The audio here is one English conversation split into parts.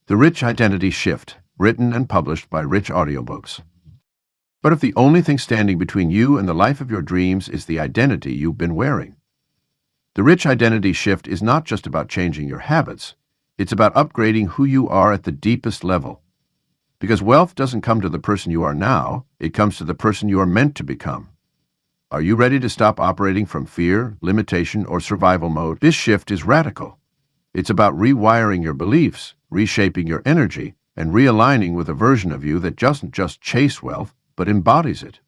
The Rich Identity Shift, written and published by Rich Audiobooks. But if the only thing standing between you and the life of your dreams is the identity you've been wearing, the Rich Identity Shift is not just about changing your habits, it's about upgrading who you are at the deepest level. Because wealth doesn't come to the person you are now, it comes to the person you are meant to become. Are you ready to stop operating from fear, limitation, or survival mode? This shift is radical. It's about rewiring your beliefs, reshaping your energy, and realigning with a version of you that doesn't just chase wealth, but embodies it.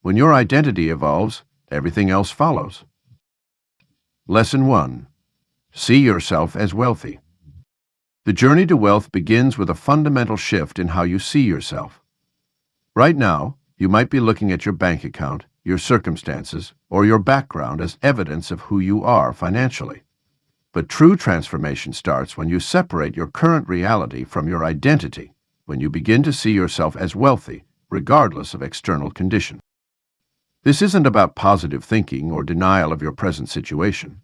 When your identity evolves, everything else follows. Lesson 1. See yourself as wealthy. The journey to wealth begins with a fundamental shift in how you see yourself. Right now, you might be looking at your bank account, your circumstances, or your background as evidence of who you are financially. But true transformation starts when you separate your current reality from your identity, when you begin to see yourself as wealthy, regardless of external conditions. This isn't about positive thinking or denial of your present situation.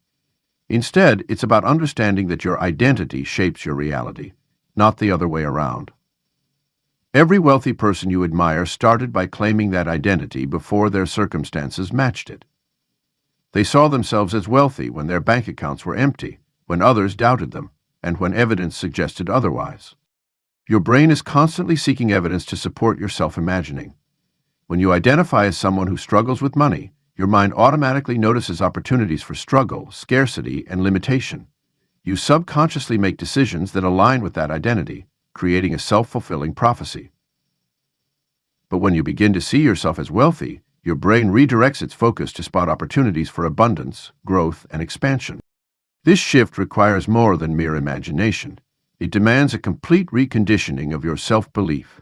Instead, it's about understanding that your identity shapes your reality, not the other way around. Every wealthy person you admire started by claiming that identity before their circumstances matched it. They saw themselves as wealthy when their bank accounts were empty, when others doubted them, and when evidence suggested otherwise. Your brain is constantly seeking evidence to support your self-imagining. When you identify as someone who struggles with money, your mind automatically notices opportunities for struggle, scarcity, and limitation. You subconsciously make decisions that align with that identity, creating a self-fulfilling prophecy. But when you begin to see yourself as wealthy, your brain redirects its focus to spot opportunities for abundance, growth, and expansion. This shift requires more than mere imagination. It demands a complete reconditioning of your self-belief.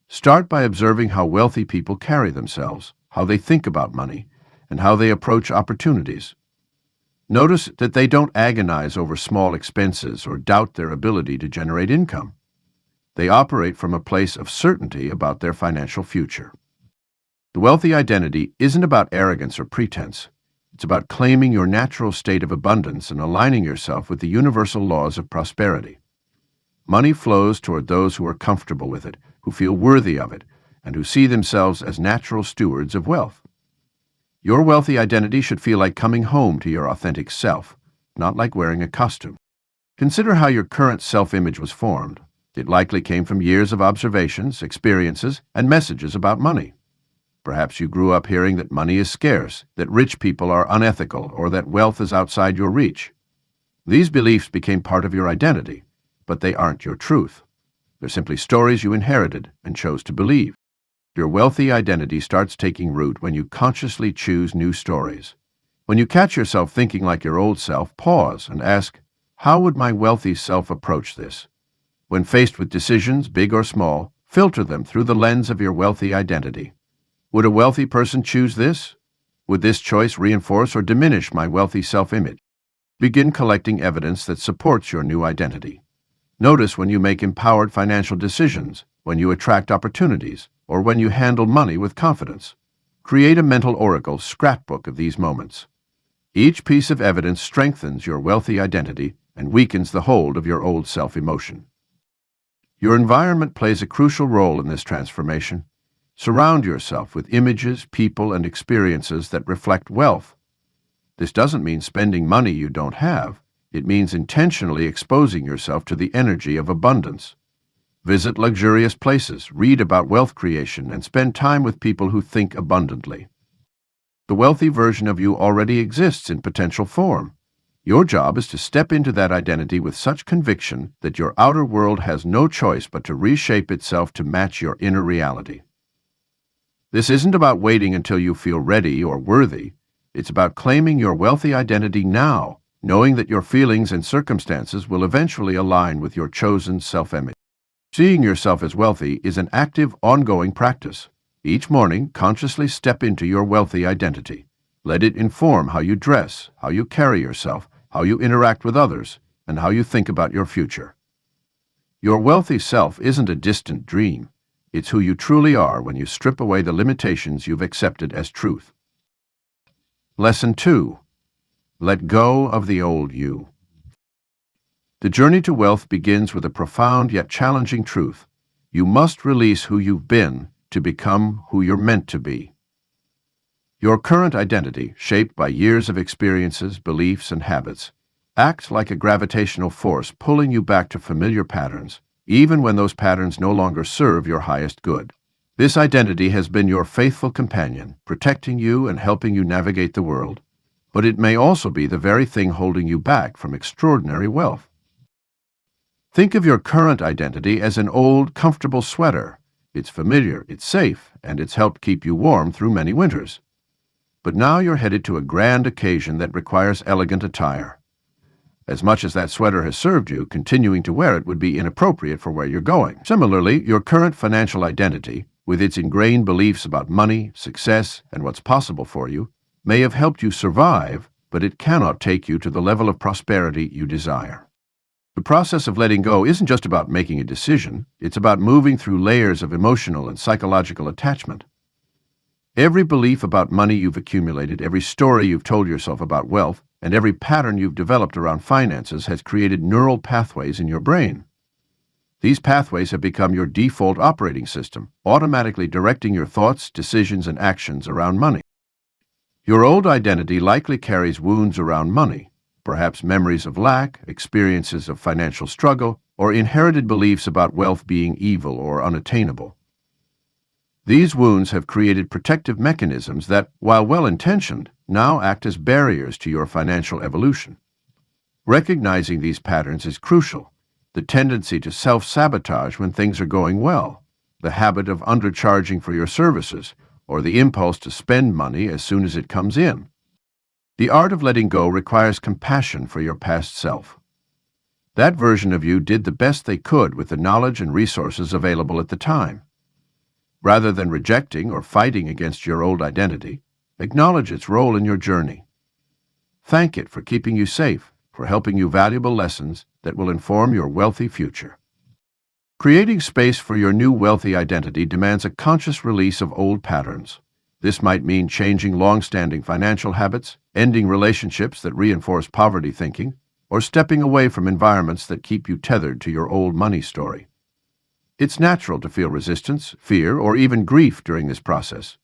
Start by observing how wealthy people carry themselves, how they think about money, and how they approach opportunities. Notice that they don't agonize over small expenses or doubt their ability to generate income. They operate from a place of certainty about their financial future. The wealthy identity isn't about arrogance or pretense. It's about claiming your natural state of abundance and aligning yourself with the universal laws of prosperity. Money flows toward those who are comfortable with it, who feel worthy of it, and who see themselves as natural stewards of wealth. Your wealthy identity should feel like coming home to your authentic self, not like wearing a costume. Consider how your current self-image was formed. It likely came from years of observations, experiences, and messages about money. Perhaps you grew up hearing that money is scarce, that rich people are unethical, or that wealth is outside your reach. These beliefs became part of your identity, but they aren't your truth. They're simply stories you inherited and chose to believe. Your wealthy identity starts taking root when you consciously choose new stories. When you catch yourself thinking like your old self, pause and ask, how would my wealthy self approach this? When faced with decisions, big or small, filter them through the lens of your wealthy identity. Would a wealthy person choose this? Would this choice reinforce or diminish my wealthy self-image? Begin collecting evidence that supports your new identity. Notice when you make empowered financial decisions, when you attract opportunities, or when you handle money with confidence. Create a mental oracle scrapbook of these moments. Each piece of evidence strengthens your wealthy identity and weakens the hold of your old self-emotion. Your environment plays a crucial role in this transformation. Surround yourself with images, people, and experiences that reflect wealth. This doesn't mean spending money you don't have. It means intentionally exposing yourself to the energy of abundance. Visit luxurious places, read about wealth creation, and spend time with people who think abundantly. The wealthy version of you already exists in potential form. Your job is to step into that identity with such conviction that your outer world has no choice but to reshape itself to match your inner reality. This isn't about waiting until you feel ready or worthy. It's about claiming your wealthy identity now, knowing that your feelings and circumstances will eventually align with your chosen self-image. Seeing yourself as wealthy is an active, ongoing practice. Each morning, consciously step into your wealthy identity. Let it inform how you dress, how you carry yourself, how you interact with others, and how you think about your future. Your wealthy self isn't a distant dream. It's who you truly are when you strip away the limitations you've accepted as truth. Lesson 2. Let go of the old you. The journey to wealth begins with a profound yet challenging truth. You must release who you've been to become who you're meant to be. Your current identity, shaped by years of experiences, beliefs, and habits, acts like a gravitational force pulling you back to familiar patterns, even when those patterns no longer serve your highest good. This identity has been your faithful companion, protecting you and helping you navigate the world, but it may also be the very thing holding you back from extraordinary wealth. Think of your current identity as an old, comfortable sweater. It's familiar, it's safe, and it's helped keep you warm through many winters. But now you're headed to a grand occasion that requires elegant attire. As much as that sweater has served you, continuing to wear it would be inappropriate for where you're going. Similarly, your current financial identity, with its ingrained beliefs about money, success, and what's possible for you, may have helped you survive, but it cannot take you to the level of prosperity you desire. The process of letting go isn't just about making a decision, it's about moving through layers of emotional and psychological attachment. Every belief about money you've accumulated, every story you've told yourself about wealth, and every pattern you've developed around finances has created neural pathways in your brain. These pathways have become your default operating system, automatically directing your thoughts, decisions, and actions around money. Your old identity likely carries wounds around money, perhaps memories of lack, experiences of financial struggle, or inherited beliefs about wealth being evil or unattainable. These wounds have created protective mechanisms that, while well-intentioned, now act as barriers to your financial evolution. Recognizing these patterns is crucial. The tendency to self-sabotage when things are going well, the habit of undercharging for your services, or the impulse to spend money as soon as it comes in. The art of letting go requires compassion for your past self. That version of you did the best they could with the knowledge and resources available at the time. Rather than rejecting or fighting against your old identity, acknowledge its role in your journey. Thank it for keeping you safe, for helping you valuable lessons that will inform your wealthy future. Creating space for your new wealthy identity demands a conscious release of old patterns. This might mean changing long-standing financial habits, ending relationships that reinforce poverty thinking, or stepping away from environments that keep you tethered to your old money story. It's natural to feel resistance, fear, or even grief during this process.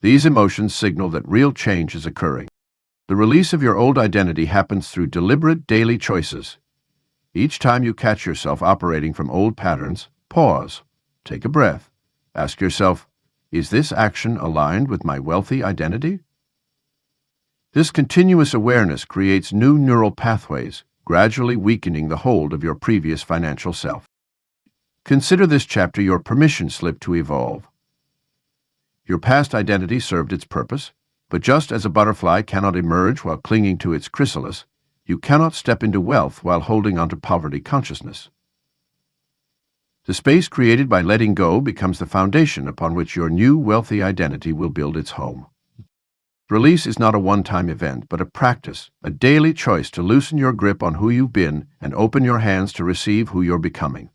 These emotions signal that real change is occurring. The release of your old identity happens through deliberate daily choices. Each time you catch yourself operating from old patterns, pause, take a breath, ask yourself, is this action aligned with my wealthy identity? This continuous awareness creates new neural pathways, gradually weakening the hold of your previous financial self. Consider this chapter your permission slip to evolve. Your past identity served its purpose, but just as a butterfly cannot emerge while clinging to its chrysalis, you cannot step into wealth while holding onto poverty consciousness. The space created by letting go becomes the foundation upon which your new wealthy identity will build its home. Release is not a one-time event, but a practice, a daily choice to loosen your grip on who you've been and open your hands to receive who you're becoming.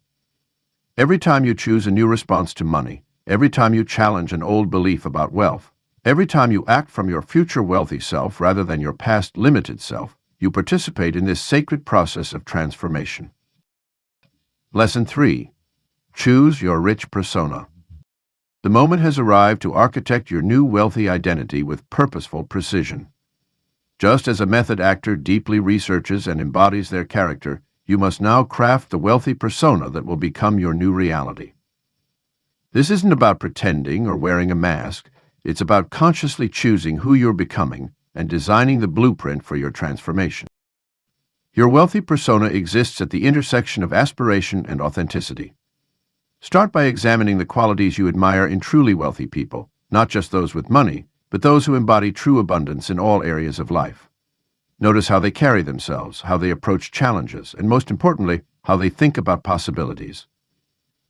Every time you choose a new response to money, every time you challenge an old belief about wealth, every time you act from your future wealthy self rather than your past limited self, you participate in this sacred process of transformation. Lesson 3. Choose your rich persona. The moment has arrived to architect your new wealthy identity with purposeful precision. Just as a method actor deeply researches and embodies their character, you must now craft the wealthy persona that will become your new reality. This isn't about pretending or wearing a mask. It's about consciously choosing who you're becoming and designing the blueprint for your transformation. Your wealthy persona exists at the intersection of aspiration and authenticity. Start by examining the qualities you admire in truly wealthy people, not just those with money, but those who embody true abundance in all areas of life. Notice how they carry themselves, how they approach challenges, and most importantly, how they think about possibilities.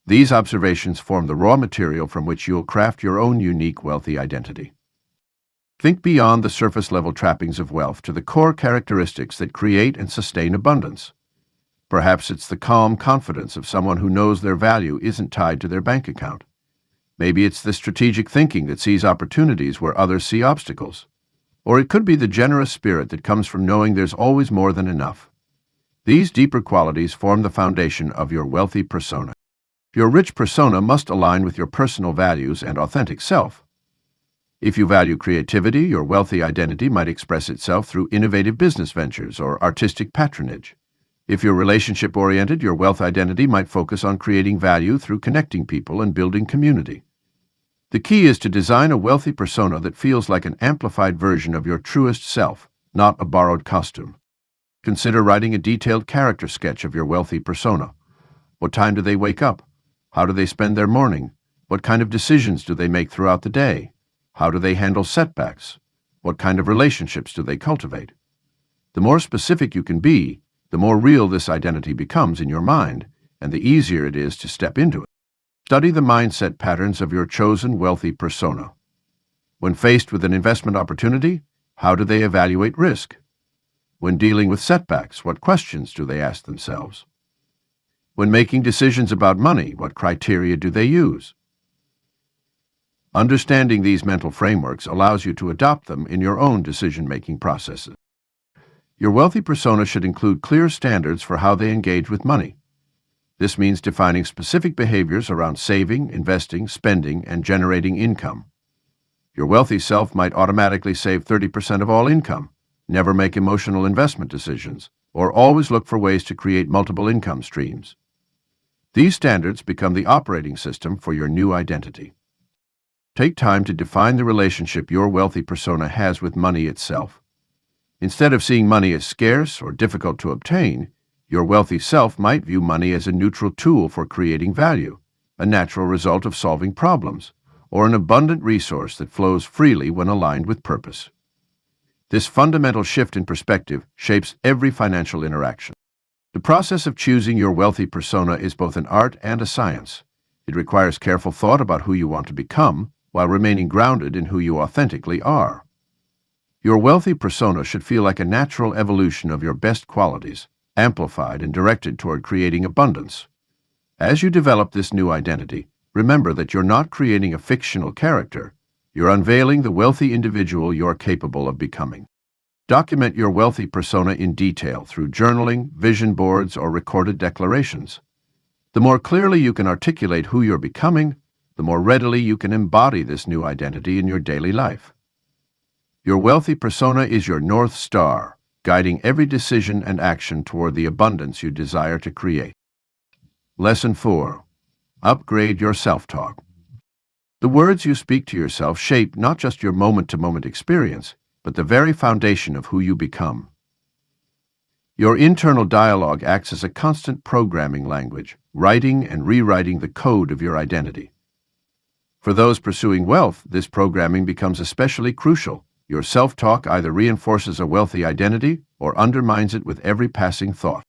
These observations form the raw material from which you'll craft your own unique wealthy identity. Think beyond the surface-level trappings of wealth to the core characteristics that create and sustain abundance. Perhaps it's the calm confidence of someone who knows their value isn't tied to their bank account. Maybe it's the strategic thinking that sees opportunities where others see obstacles. Or it could be the generous spirit that comes from knowing there's always more than enough. These deeper qualities form the foundation of your wealthy persona. Your rich persona must align with your personal values and authentic self. If you value creativity, your wealthy identity might express itself through innovative business ventures or artistic patronage. If you're relationship-oriented, your wealth identity might focus on creating value through connecting people and building community. The key is to design a wealthy persona that feels like an amplified version of your truest self, not a borrowed costume. Consider writing a detailed character sketch of your wealthy persona. What time do they wake up? How do they spend their morning? What kind of decisions do they make throughout the day? How do they handle setbacks? What kind of relationships do they cultivate? The more specific you can be, the more real this identity becomes in your mind, and the easier it is to step into it. Study the mindset patterns of your chosen wealthy persona. When faced with an investment opportunity, how do they evaluate risk? When dealing with setbacks, what questions do they ask themselves? When making decisions about money, what criteria do they use? Understanding these mental frameworks allows you to adopt them in your own decision-making processes. Your wealthy persona should include clear standards for how they engage with money. This means defining specific behaviors around saving, investing, spending, and generating income. Your wealthy self might automatically save 30% of all income, never make emotional investment decisions, or always look for ways to create multiple income streams. These standards become the operating system for your new identity. Take time to define the relationship your wealthy persona has with money itself. Instead of seeing money as scarce or difficult to obtain, your wealthy self might view money as a neutral tool for creating value, a natural result of solving problems, or an abundant resource that flows freely when aligned with purpose. This fundamental shift in perspective shapes every financial interaction. The process of choosing your wealthy persona is both an art and a science. It requires careful thought about who you want to become, while remaining grounded in who you authentically are. Your wealthy persona should feel like a natural evolution of your best qualities, amplified and directed toward creating abundance. As you develop this new identity, remember that you're not creating a fictional character. You're unveiling the wealthy individual you're capable of becoming. Document your wealthy persona in detail through journaling, vision boards, or recorded declarations. The more clearly you can articulate who you're becoming, the more readily you can embody this new identity in your daily life. Your wealthy persona is your North Star, guiding every decision and action toward the abundance you desire to create. Lesson 4. Upgrade your self-talk. The words you speak to yourself shape not just your moment-to-moment experience, but the very foundation of who you become. Your internal dialogue acts as a constant programming language, writing and rewriting the code of your identity. For those pursuing wealth, this programming becomes especially crucial. Your self-talk either reinforces a wealthy identity or undermines it with every passing thought.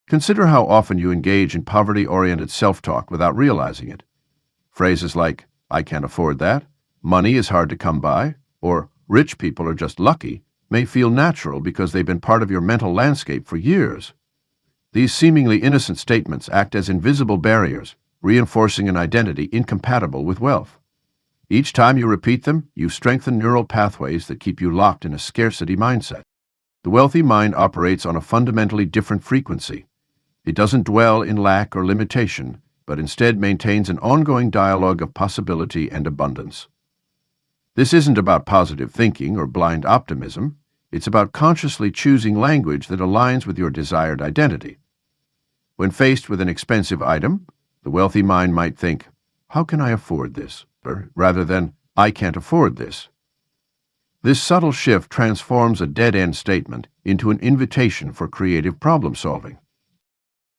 Consider how often you engage in poverty-oriented self-talk without realizing it. Phrases like, "I can't afford that," "money is hard to come by," or "rich people are just lucky," may feel natural because they've been part of your mental landscape for years. These seemingly innocent statements act as invisible barriers, reinforcing an identity incompatible with wealth. Each time you repeat them, you strengthen neural pathways that keep you locked in a scarcity mindset. The wealthy mind operates on a fundamentally different frequency. It doesn't dwell in lack or limitation, but instead maintains an ongoing dialogue of possibility and abundance. This isn't about positive thinking or blind optimism. It's about consciously choosing language that aligns with your desired identity. When faced with an expensive item, the wealthy mind might think, "How can I afford this?" rather than, "I can't afford this." This subtle shift transforms a dead-end statement into an invitation for creative problem-solving.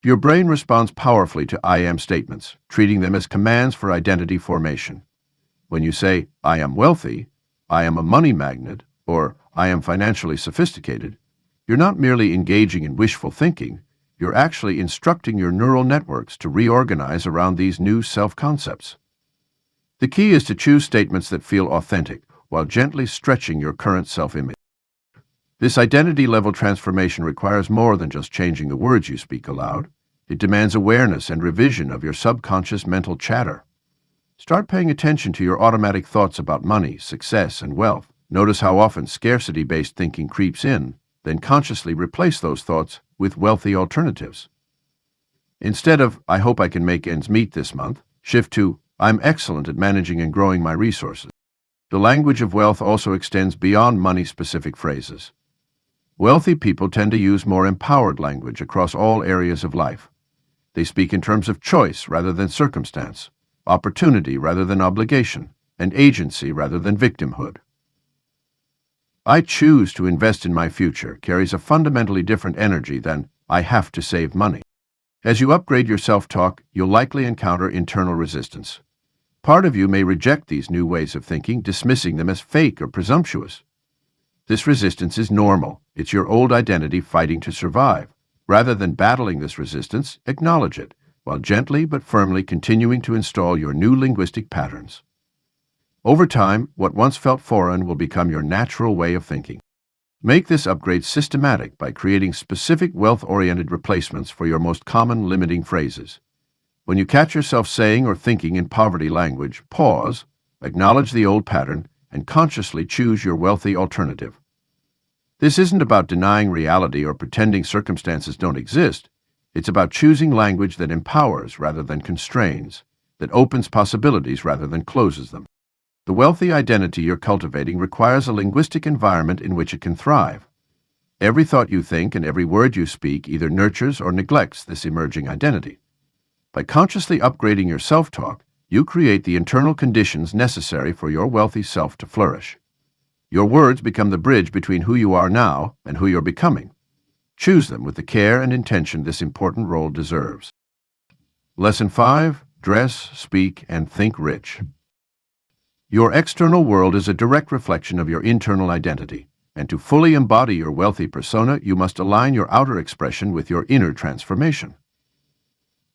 Your brain responds powerfully to I am statements, treating them as commands for identity formation. When you say, "I am wealthy," "I am a money magnet," or "I am financially sophisticated," you're not merely engaging in wishful thinking, you're actually instructing your neural networks to reorganize around these new self-concepts. The key is to choose statements that feel authentic, while gently stretching your current self-image. This identity-level transformation requires more than just changing the words you speak aloud. It demands awareness and revision of your subconscious mental chatter. Start paying attention to your automatic thoughts about money, success, and wealth. Notice how often scarcity-based thinking creeps in, then consciously replace those thoughts with wealthy alternatives. Instead of, I hope I can make ends meet this month, shift to, I'm excellent at managing and growing my resources. The language of wealth also extends beyond money-specific phrases. Wealthy people tend to use more empowered language across all areas of life. They speak in terms of choice rather than circumstance, opportunity rather than obligation, and agency rather than victimhood. I choose to invest in my future carries a fundamentally different energy than I have to save money. As you upgrade your self-talk, you'll likely encounter internal resistance. Part of you may reject these new ways of thinking, dismissing them as fake or presumptuous. This resistance is normal. It's your old identity fighting to survive. Rather than battling this resistance, acknowledge it, while gently but firmly continuing to install your new linguistic patterns. Over time, what once felt foreign will become your natural way of thinking. Make this upgrade systematic by creating specific wealth-oriented replacements for your most common limiting phrases. When you catch yourself saying or thinking in poverty language, pause, acknowledge the old pattern, and consciously choose your wealthy alternative. This isn't about denying reality or pretending circumstances don't exist. It's about choosing language that empowers rather than constrains, that opens possibilities rather than closes them. The wealthy identity you're cultivating requires a linguistic environment in which it can thrive. Every thought you think and every word you speak either nurtures or neglects this emerging identity. By consciously upgrading your self-talk, you create the internal conditions necessary for your wealthy self to flourish. Your words become the bridge between who you are now and who you're becoming. Choose them with the care and intention this important role deserves. Lesson 5. Dress, speak, and think rich. Your external world is a direct reflection of your internal identity, and to fully embody your wealthy persona, you must align your outer expression with your inner transformation.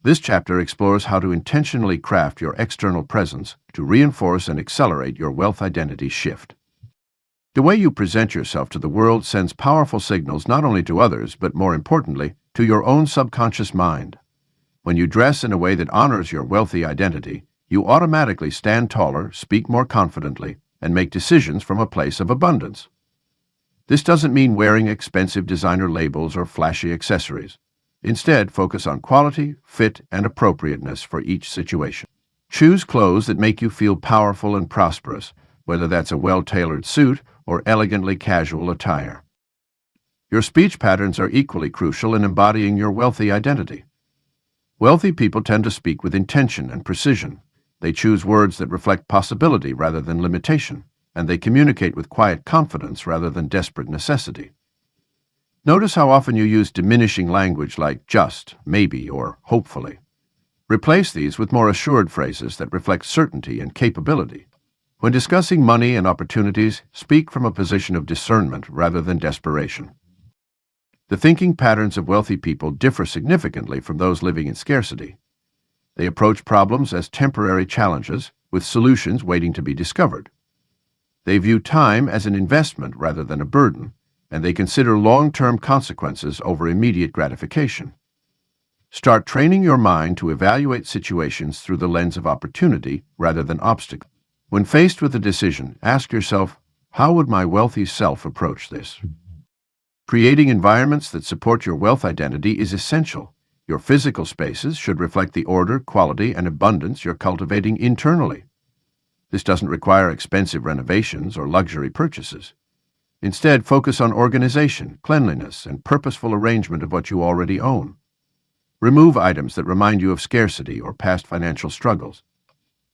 This chapter explores how to intentionally craft your external presence to reinforce and accelerate your wealth identity shift. The way you present yourself to the world sends powerful signals not only to others, but more importantly, to your own subconscious mind. When you dress in a way that honors your wealthy identity, you automatically stand taller, speak more confidently, and make decisions from a place of abundance. This doesn't mean wearing expensive designer labels or flashy accessories. Instead, focus on quality, fit, and appropriateness for each situation. Choose clothes that make you feel powerful and prosperous, whether that's a well-tailored suit or elegantly casual attire. Your speech patterns are equally crucial in embodying your wealthy identity. Wealthy people tend to speak with intention and precision. They choose words that reflect possibility rather than limitation, and they communicate with quiet confidence rather than desperate necessity. Notice how often you use diminishing language like just, maybe, or hopefully. Replace these with more assured phrases that reflect certainty and capability. When discussing money and opportunities, speak from a position of discernment rather than desperation. The thinking patterns of wealthy people differ significantly from those living in scarcity. They approach problems as temporary challenges, with solutions waiting to be discovered. They view time as an investment rather than a burden, and they consider long-term consequences over immediate gratification. Start training your mind to evaluate situations through the lens of opportunity rather than obstacle. When faced with a decision, ask yourself, how would my wealthy self approach this? Creating environments that support your wealth identity is essential. Your physical spaces should reflect the order, quality, and abundance you're cultivating internally. This doesn't require expensive renovations or luxury purchases. Instead, focus on organization, cleanliness, and purposeful arrangement of what you already own. Remove items that remind you of scarcity or past financial struggles.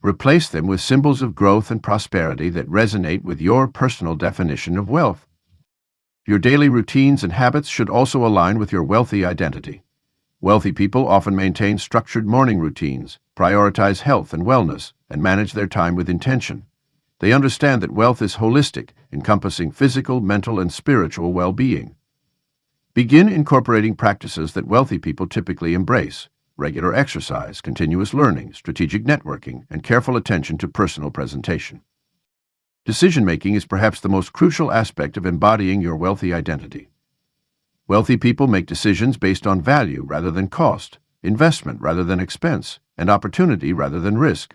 Replace them with symbols of growth and prosperity that resonate with your personal definition of wealth. Your daily routines and habits should also align with your wealthy identity. Wealthy people often maintain structured morning routines, prioritize health and wellness, and manage their time with intention. They understand that wealth is holistic, encompassing physical, mental, and spiritual well-being. Begin incorporating practices that wealthy people typically embrace: regular exercise, continuous learning, strategic networking, and careful attention to personal presentation. Decision-making is perhaps the most crucial aspect of embodying your wealthy identity. Wealthy people make decisions based on value rather than cost, investment rather than expense, and opportunity rather than risk.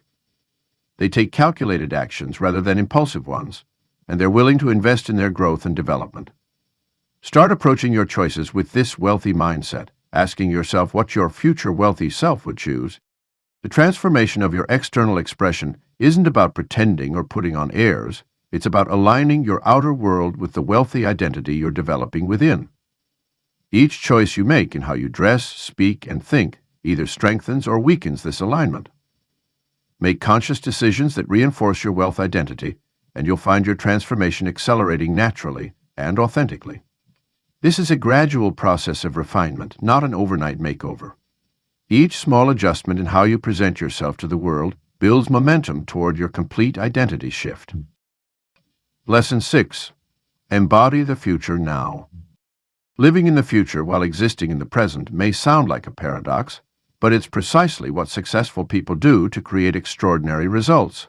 They take calculated actions rather than impulsive ones, and they're willing to invest in their growth and development. Start approaching your choices with this wealthy mindset, asking yourself what your future wealthy self would choose. The transformation of your external expression isn't about pretending or putting on airs. It's about aligning your outer world with the wealthy identity you're developing within. Each choice you make in how you dress, speak, and think either strengthens or weakens this alignment. Make conscious decisions that reinforce your wealth identity, and you'll find your transformation accelerating naturally and authentically. This is a gradual process of refinement, not an overnight makeover. Each small adjustment in how you present yourself to the world builds momentum toward your complete identity shift. Lesson 6. Embody the future now. Living in the future while existing in the present may sound like a paradox, but it's precisely what successful people do to create extraordinary results.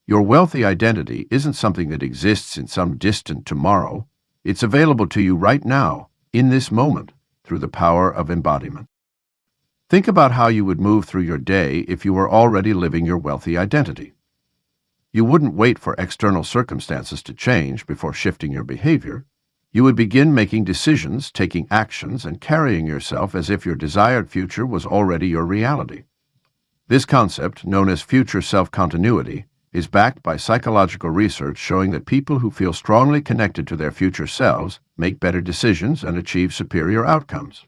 Your wealthy identity isn't something that exists in some distant tomorrow. It's available to you right now, in this moment, through the power of embodiment. Think about how you would move through your day if you were already living your wealthy identity. You wouldn't wait for external circumstances to change before shifting your behavior. You would begin making decisions, taking actions, and carrying yourself as if your desired future was already your reality. This concept, known as future self-continuity, is backed by psychological research showing that people who feel strongly connected to their future selves make better decisions and achieve superior outcomes.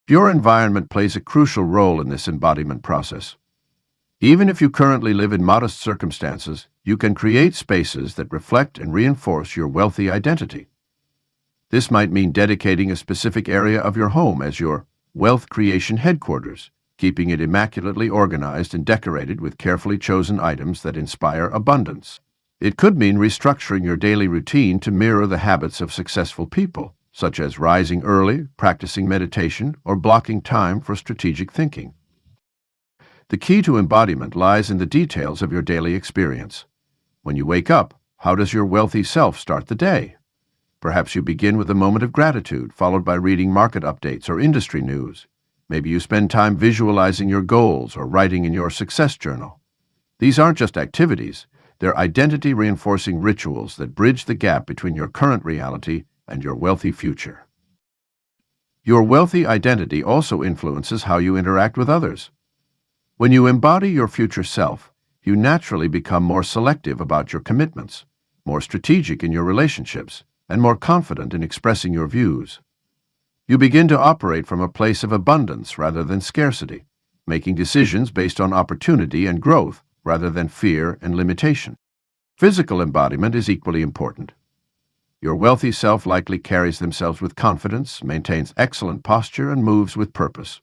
Your environment plays a crucial role in this embodiment process. Even if you currently live in modest circumstances, you can create spaces that reflect and reinforce your wealthy identity. This might mean dedicating a specific area of your home as your wealth creation headquarters, keeping it immaculately organized and decorated with carefully chosen items that inspire abundance. It could mean restructuring your daily routine to mirror the habits of successful people, such as rising early, practicing meditation, or blocking time for strategic thinking. The key to embodiment lies in the details of your daily experience. When you wake up, how does your wealthy self start the day? Perhaps you begin with a moment of gratitude, followed by reading market updates or industry news. Maybe you spend time visualizing your goals or writing in your success journal. These aren't just activities, they're identity-reinforcing rituals that bridge the gap between your current reality and your wealthy future. Your wealthy identity also influences how you interact with others. When you embody your future self, you naturally become more selective about your commitments, more strategic in your relationships, and more confident in expressing your views. You begin to operate from a place of abundance rather than scarcity, making decisions based on opportunity and growth rather than fear and limitation. Physical embodiment is equally important. Your wealthy self likely carries themselves with confidence, maintains excellent posture, and moves with purpose.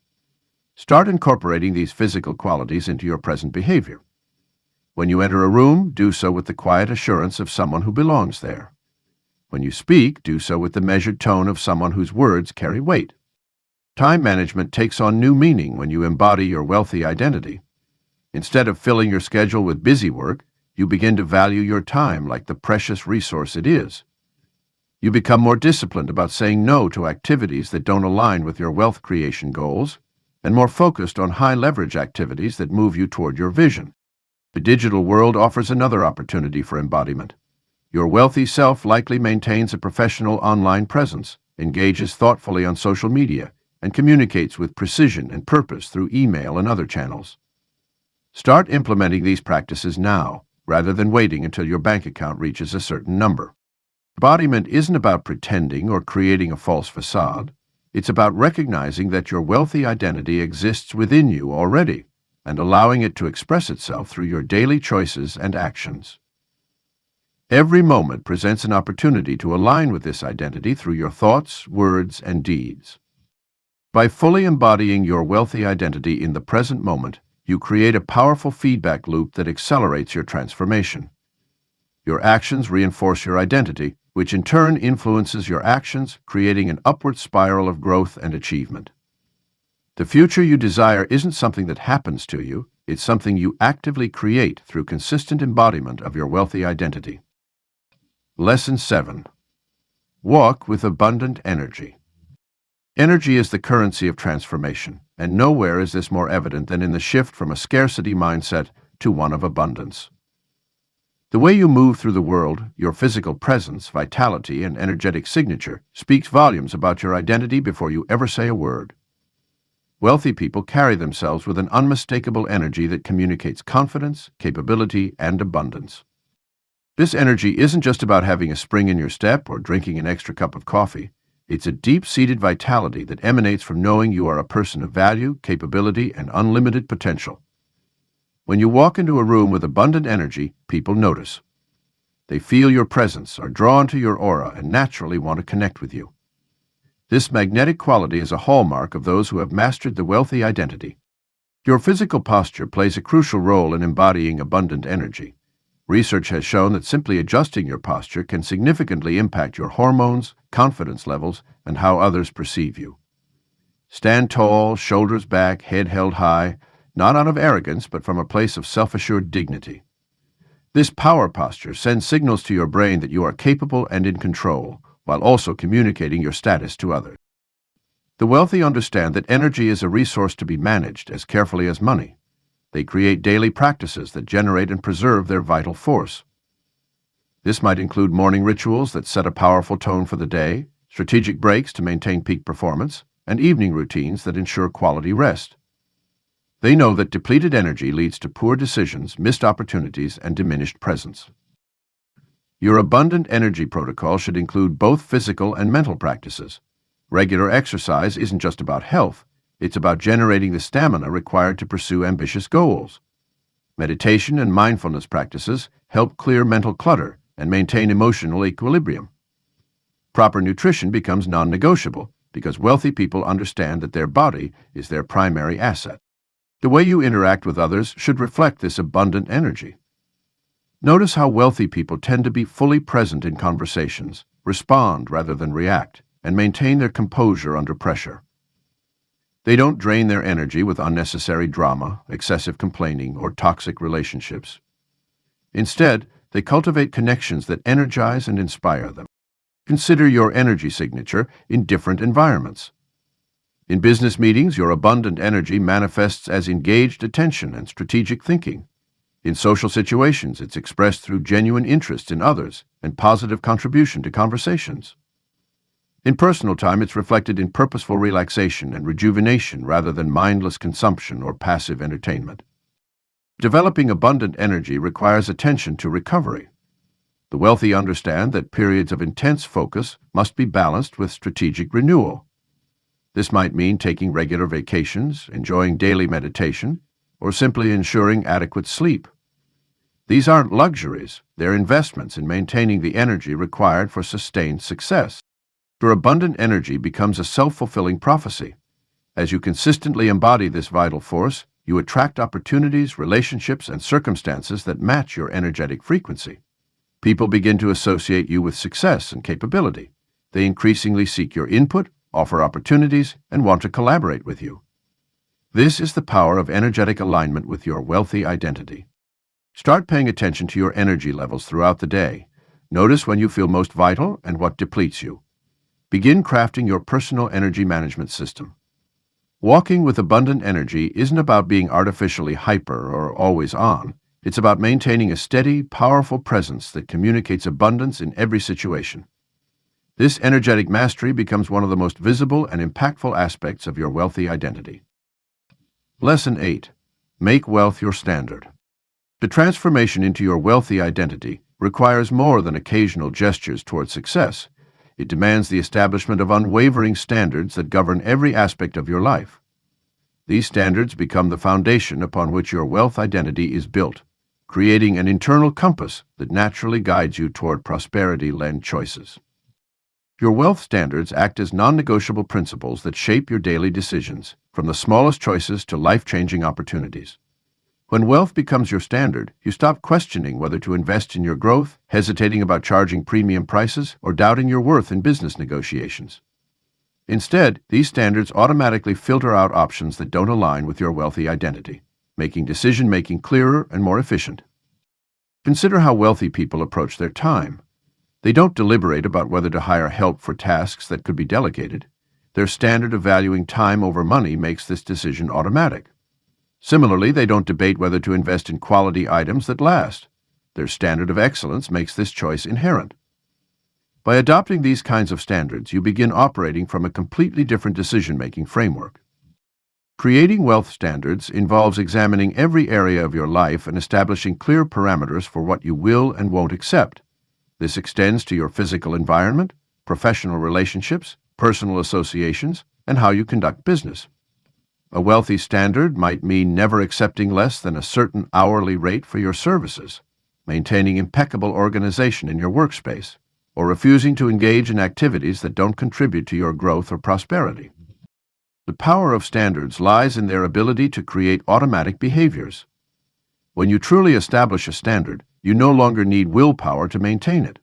Start incorporating these physical qualities into your present behavior. When you enter a room, do so with the quiet assurance of someone who belongs there. When you speak, do so with the measured tone of someone whose words carry weight. Time management takes on new meaning when you embody your wealthy identity. Instead of filling your schedule with busy work, you begin to value your time like the precious resource it is. You become more disciplined about saying no to activities that don't align with your wealth creation goals, and more focused on high-leverage activities that move you toward your vision. The digital world offers another opportunity for embodiment. Your wealthy self likely maintains a professional online presence, engages thoughtfully on social media, and communicates with precision and purpose through email and other channels. Start implementing these practices now, rather than waiting until your bank account reaches a certain number. Embodiment isn't about pretending or creating a false facade. It's about recognizing that your wealthy identity exists within you already, and allowing it to express itself through your daily choices and actions. Every moment presents an opportunity to align with this identity through your thoughts, words, and deeds. By fully embodying your wealthy identity in the present moment, you create a powerful feedback loop that accelerates your transformation. Your actions reinforce your identity, which in turn influences your actions, creating an upward spiral of growth and achievement. The future you desire isn't something that happens to you, it's something you actively create through consistent embodiment of your wealthy identity. Lesson 7. Walk with abundant energy. Energy is the currency of transformation, and nowhere is this more evident than in the shift from a scarcity mindset to one of abundance. The way you move through the world, your physical presence, vitality, and energetic signature speaks volumes about your identity before you ever say a word. Wealthy people carry themselves with an unmistakable energy that communicates confidence, capability, and abundance. This energy isn't just about having a spring in your step or drinking an extra cup of coffee. It's a deep-seated vitality that emanates from knowing you are a person of value, capability, and unlimited potential. When you walk into a room with abundant energy, people notice. They feel your presence, are drawn to your aura, and naturally want to connect with you. This magnetic quality is a hallmark of those who have mastered the wealthy identity. Your physical posture plays a crucial role in embodying abundant energy. Research has shown that simply adjusting your posture can significantly impact your hormones, confidence levels, and how others perceive you. Stand tall, shoulders back, head held high, not out of arrogance, but from a place of self-assured dignity. This power posture sends signals to your brain that you are capable and in control, while also communicating your status to others. The wealthy understand that energy is a resource to be managed as carefully as money. They create daily practices that generate and preserve their vital force. This might include morning rituals that set a powerful tone for the day, strategic breaks to maintain peak performance, and evening routines that ensure quality rest. They know that depleted energy leads to poor decisions, missed opportunities, and diminished presence. Your abundant energy protocol should include both physical and mental practices. Regular exercise isn't just about health, it's about generating the stamina required to pursue ambitious goals. Meditation and mindfulness practices help clear mental clutter and maintain emotional equilibrium. Proper nutrition becomes non-negotiable because wealthy people understand that their body is their primary asset. The way you interact with others should reflect this abundant energy. Notice how wealthy people tend to be fully present in conversations, respond rather than react, and maintain their composure under pressure. They don't drain their energy with unnecessary drama, excessive complaining, or toxic relationships. Instead, they cultivate connections that energize and inspire them. Consider your energy signature in different environments. In business meetings, your abundant energy manifests as engaged attention and strategic thinking. In social situations, it's expressed through genuine interest in others and positive contribution to conversations. In personal time, it's reflected in purposeful relaxation and rejuvenation rather than mindless consumption or passive entertainment. Developing abundant energy requires attention to recovery. The wealthy understand that periods of intense focus must be balanced with strategic renewal. This might mean taking regular vacations, enjoying daily meditation, or simply ensuring adequate sleep. These aren't luxuries, they're investments in maintaining the energy required for sustained success. Your abundant energy becomes a self-fulfilling prophecy. As you consistently embody this vital force, you attract opportunities, relationships, and circumstances that match your energetic frequency. People begin to associate you with success and capability. They increasingly seek your input, offer opportunities, and want to collaborate with you. This is the power of energetic alignment with your wealthy identity. Start paying attention to your energy levels throughout the day. Notice when you feel most vital and what depletes you. Begin crafting your personal energy management system. Walking with abundant energy isn't about being artificially hyper or always on. It's about maintaining a steady, powerful presence that communicates abundance in every situation. This energetic mastery becomes one of the most visible and impactful aspects of your wealthy identity. Lesson 8. Make wealth your standard. The transformation into your wealthy identity requires more than occasional gestures toward success. It demands the establishment of unwavering standards that govern every aspect of your life. These standards become the foundation upon which your wealth identity is built, creating an internal compass that naturally guides you toward prosperity-led choices. Your wealth standards act as non-negotiable principles that shape your daily decisions, from the smallest choices to life-changing opportunities. When wealth becomes your standard, you stop questioning whether to invest in your growth, hesitating about charging premium prices, or doubting your worth in business negotiations. Instead, these standards automatically filter out options that don't align with your wealthy identity, making decision-making clearer and more efficient. Consider how wealthy people approach their time. They don't deliberate about whether to hire help for tasks that could be delegated. Their standard of valuing time over money makes this decision automatic. Similarly, they don't debate whether to invest in quality items that last. Their standard of excellence makes this choice inherent. By adopting these kinds of standards, you begin operating from a completely different decision-making framework. Creating wealth standards involves examining every area of your life and establishing clear parameters for what you will and won't accept. This extends to your physical environment, professional relationships, personal associations, and how you conduct business. A wealthy standard might mean never accepting less than a certain hourly rate for your services, maintaining impeccable organization in your workspace, or refusing to engage in activities that don't contribute to your growth or prosperity. The power of standards lies in their ability to create automatic behaviors. When you truly establish a standard, you no longer need willpower to maintain it.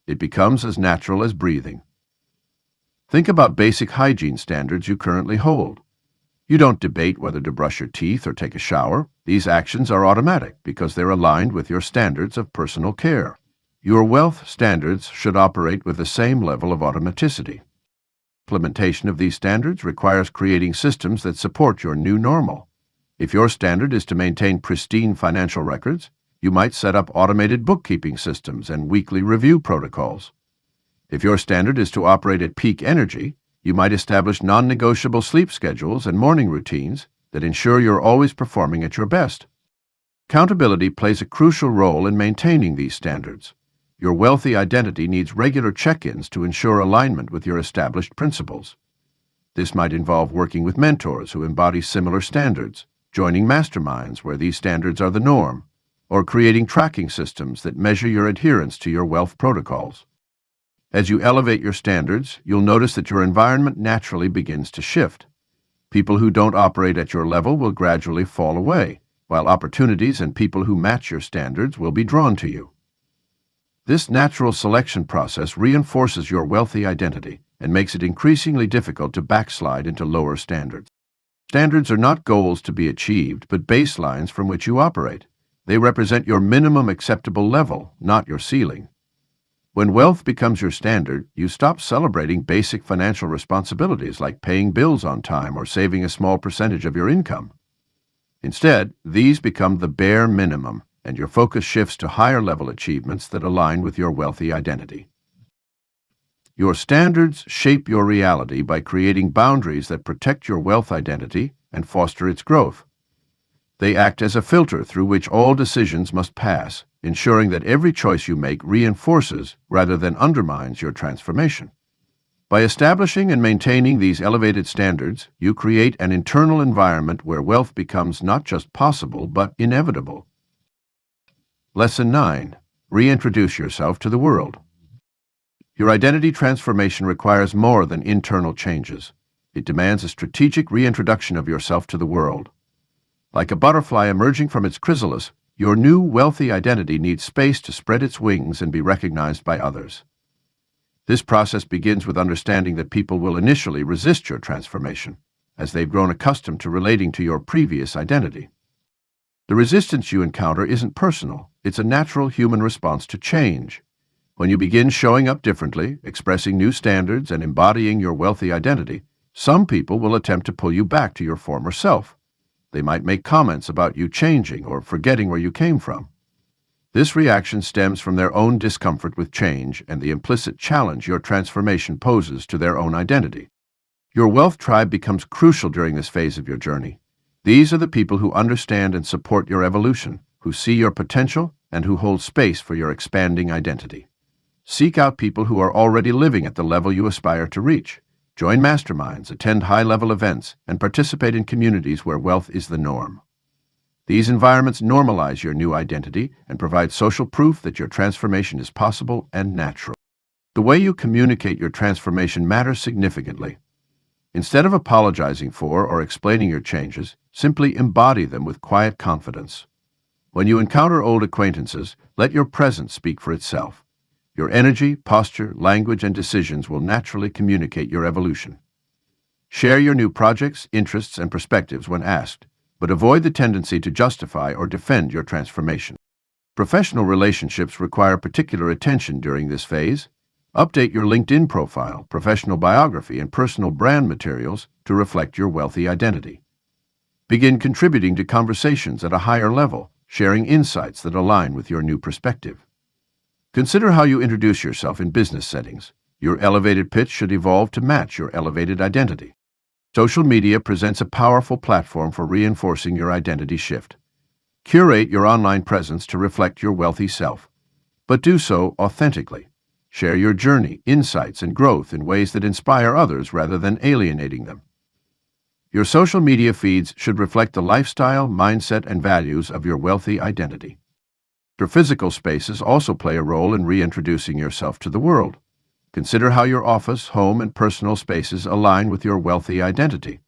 It becomes as natural as breathing. Think about basic hygiene standards you currently hold. You don't debate whether to brush your teeth or take a shower. These actions are automatic because they're aligned with your standards of personal care. Your wealth standards should operate with the same level of automaticity. Implementation of these standards requires creating systems that support your new normal. If your standard is to maintain pristine financial records, you might set up automated bookkeeping systems and weekly review protocols. If your standard is to operate at peak energy, you might establish non-negotiable sleep schedules and morning routines that ensure you're always performing at your best. Accountability plays a crucial role in maintaining these standards. Your wealthy identity needs regular check-ins to ensure alignment with your established principles. This might involve working with mentors who embody similar standards, joining masterminds where these standards are the norm, or creating tracking systems that measure your adherence to your wealth protocols. As you elevate your standards, you'll notice that your environment naturally begins to shift. People who don't operate at your level will gradually fall away, while opportunities and people who match your standards will be drawn to you. This natural selection process reinforces your wealthy identity and makes it increasingly difficult to backslide into lower standards. Standards are not goals to be achieved, but baselines from which you operate. They represent your minimum acceptable level, not your ceiling. When wealth becomes your standard, you stop celebrating basic financial responsibilities like paying bills on time or saving a small percentage of your income. Instead, these become the bare minimum, and your focus shifts to higher-level achievements that align with your wealthy identity. Your standards shape your reality by creating boundaries that protect your wealth identity and foster its growth. They act as a filter through which all decisions must pass, ensuring that every choice you make reinforces rather than undermines your transformation. By establishing and maintaining these elevated standards, you create an internal environment where wealth becomes not just possible but inevitable. Lesson 9. Reintroduce yourself to the world. Your identity transformation requires more than internal changes. It demands a strategic reintroduction of yourself to the world. Like a butterfly emerging from its chrysalis, your new wealthy identity needs space to spread its wings and be recognized by others. This process begins with understanding that people will initially resist your transformation, as they've grown accustomed to relating to your previous identity. The resistance you encounter isn't personal, it's a natural human response to change. When you begin showing up differently, expressing new standards, and embodying your wealthy identity, some people will attempt to pull you back to your former self. They might make comments about you changing or forgetting where you came from. This reaction stems from their own discomfort with change and the implicit challenge your transformation poses to their own identity. Your wealth tribe becomes crucial during this phase of your journey. These are the people who understand and support your evolution, who see your potential, and who hold space for your expanding identity. Seek out people who are already living at the level you aspire to reach. Join masterminds, attend high-level events, and participate in communities where wealth is the norm. These environments normalize your new identity and provide social proof that your transformation is possible and natural. The way you communicate your transformation matters significantly. Instead of apologizing for or explaining your changes, simply embody them with quiet confidence. When you encounter old acquaintances, let your presence speak for itself. Your energy, posture, language, and decisions will naturally communicate your evolution. Share your new projects, interests, and perspectives when asked, but avoid the tendency to justify or defend your transformation. Professional relationships require particular attention during this phase. Update your LinkedIn profile, professional biography, and personal brand materials to reflect your wealthy identity. Begin contributing to conversations at a higher level, sharing insights that align with your new perspective. Consider how you introduce yourself in business settings. Your elevated pitch should evolve to match your elevated identity. Social media presents a powerful platform for reinforcing your identity shift. Curate your online presence to reflect your wealthy self, but do so authentically. Share your journey, insights, and growth in ways that inspire others rather than alienating them. Your social media feeds should reflect the lifestyle, mindset, and values of your wealthy identity. Your physical spaces also play a role in reintroducing yourself to the world. Consider how your office, home, and personal spaces align with your wealthy identity.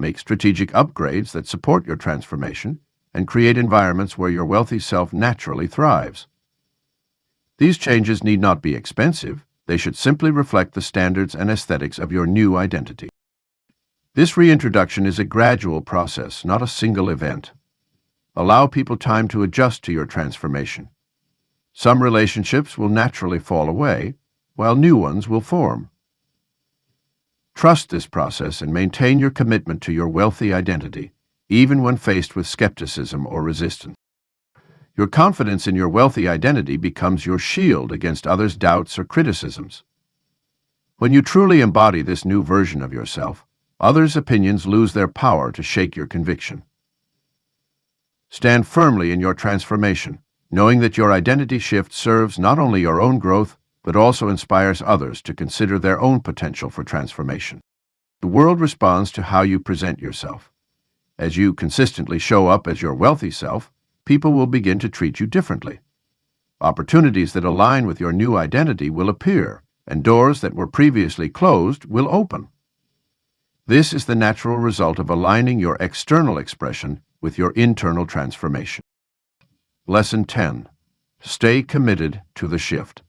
Make strategic upgrades that support your transformation and create environments where your wealthy self naturally thrives. These changes need not be expensive. They should simply reflect the standards and aesthetics of your new identity. This reintroduction is a gradual process, not a single event. Allow people time to adjust to your transformation. Some relationships will naturally fall away, while new ones will form. Trust this process and maintain your commitment to your wealthy identity, even when faced with skepticism or resistance. Your confidence in your wealthy identity becomes your shield against others' doubts or criticisms. When you truly embody this new version of yourself, others' opinions lose their power to shake your conviction. Stand firmly in your transformation, knowing that your identity shift serves not only your own growth, but also inspires others to consider their own potential for transformation. The world responds to how you present yourself. As you consistently show up as your wealthy self, people will begin to treat you differently. Opportunities that align with your new identity will appear, and doors that were previously closed will open. This is the natural result of aligning your external expression with your internal transformation. Lesson 10. Stay committed to the shift.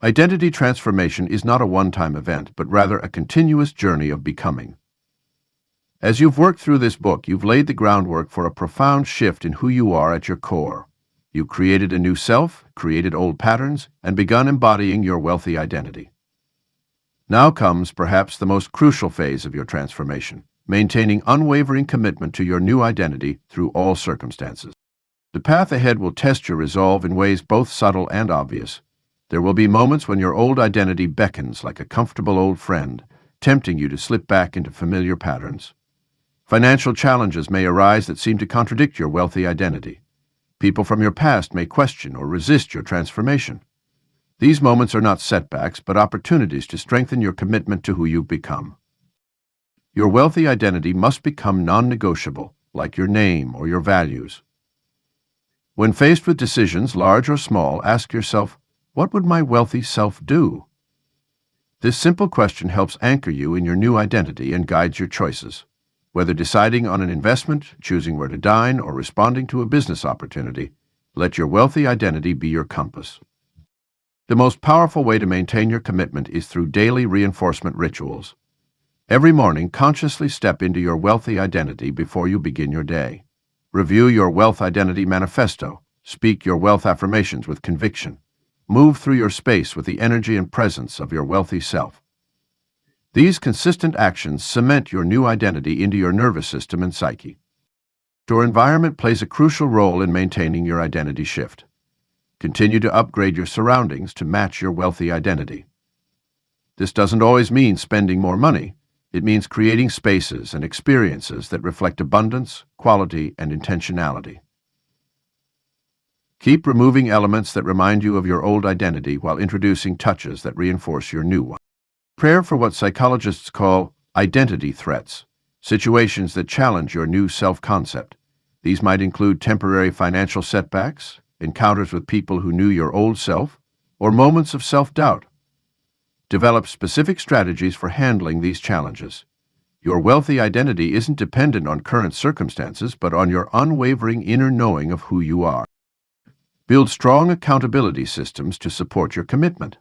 Identity transformation is not a one-time event, but rather a continuous journey of becoming. As you've worked through this book, you've laid the groundwork for a profound shift in who you are at your core. You've created a new self, created old patterns, and begun embodying your wealthy identity. Now comes perhaps the most crucial phase of your transformation, maintaining unwavering commitment to your new identity through all circumstances. The path ahead will test your resolve in ways both subtle and obvious. There will be moments when your old identity beckons like a comfortable old friend, tempting you to slip back into familiar patterns. Financial challenges may arise that seem to contradict your wealthy identity. People from your past may question or resist your transformation. These moments are not setbacks, but opportunities to strengthen your commitment to who you've become. Your wealthy identity must become non-negotiable, like your name or your values. When faced with decisions, large or small, ask yourself, what would my wealthy self do? This simple question helps anchor you in your new identity and guides your choices. Whether deciding on an investment, choosing where to dine, or responding to a business opportunity, let your wealthy identity be your compass. The most powerful way to maintain your commitment is through daily reinforcement rituals. Every morning, consciously step into your wealthy identity before you begin your day. Review your wealth identity manifesto. Speak your wealth affirmations with conviction. Move through your space with the energy and presence of your wealthy self. These consistent actions cement your new identity into your nervous system and psyche. Your environment plays a crucial role in maintaining your identity shift. Continue to upgrade your surroundings to match your wealthy identity. This doesn't always mean spending more money. It means creating spaces and experiences that reflect abundance, quality, and intentionality. Keep removing elements that remind you of your old identity while introducing touches that reinforce your new one. Prepare for what psychologists call identity threats, situations that challenge your new self-concept. These might include temporary financial setbacks, encounters with people who knew your old self, or moments of self-doubt. Develop specific strategies for handling these challenges. Your wealthy identity isn't dependent on current circumstances, but on your unwavering inner knowing of who you are. Build strong accountability systems to support your commitment.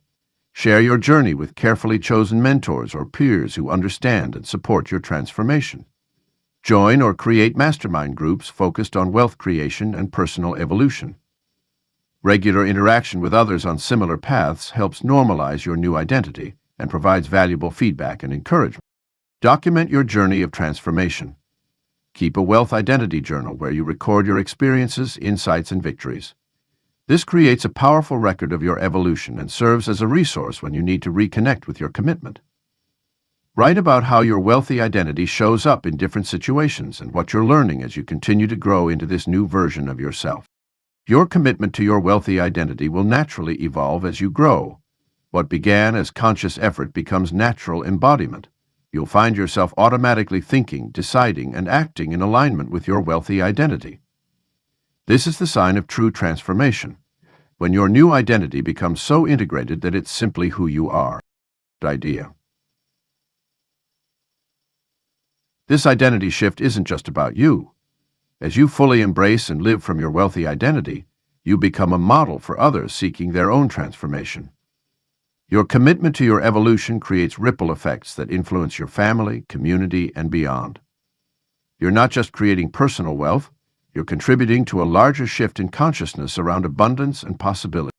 Share your journey with carefully chosen mentors or peers who understand and support your transformation. Join or create mastermind groups focused on wealth creation and personal evolution. Regular interaction with others on similar paths helps normalize your new identity and provides valuable feedback and encouragement. Document your journey of transformation. Keep a wealth identity journal where you record your experiences, insights, and victories. This creates a powerful record of your evolution and serves as a resource when you need to reconnect with your commitment. Write about how your wealthy identity shows up in different situations and what you're learning as you continue to grow into this new version of yourself. Your commitment to your wealthy identity will naturally evolve as you grow. What began as conscious effort becomes natural embodiment. You'll find yourself automatically thinking, deciding, and acting in alignment with your wealthy identity. This is the sign of true transformation, when your new identity becomes so integrated that it's simply who you are. Idea. This identity shift isn't just about you. As you fully embrace and live from your wealthy identity, you become a model for others seeking their own transformation. Your commitment to your evolution creates ripple effects that influence your family, community, and beyond. You're not just creating personal wealth, you're contributing to a larger shift in consciousness around abundance and possibility.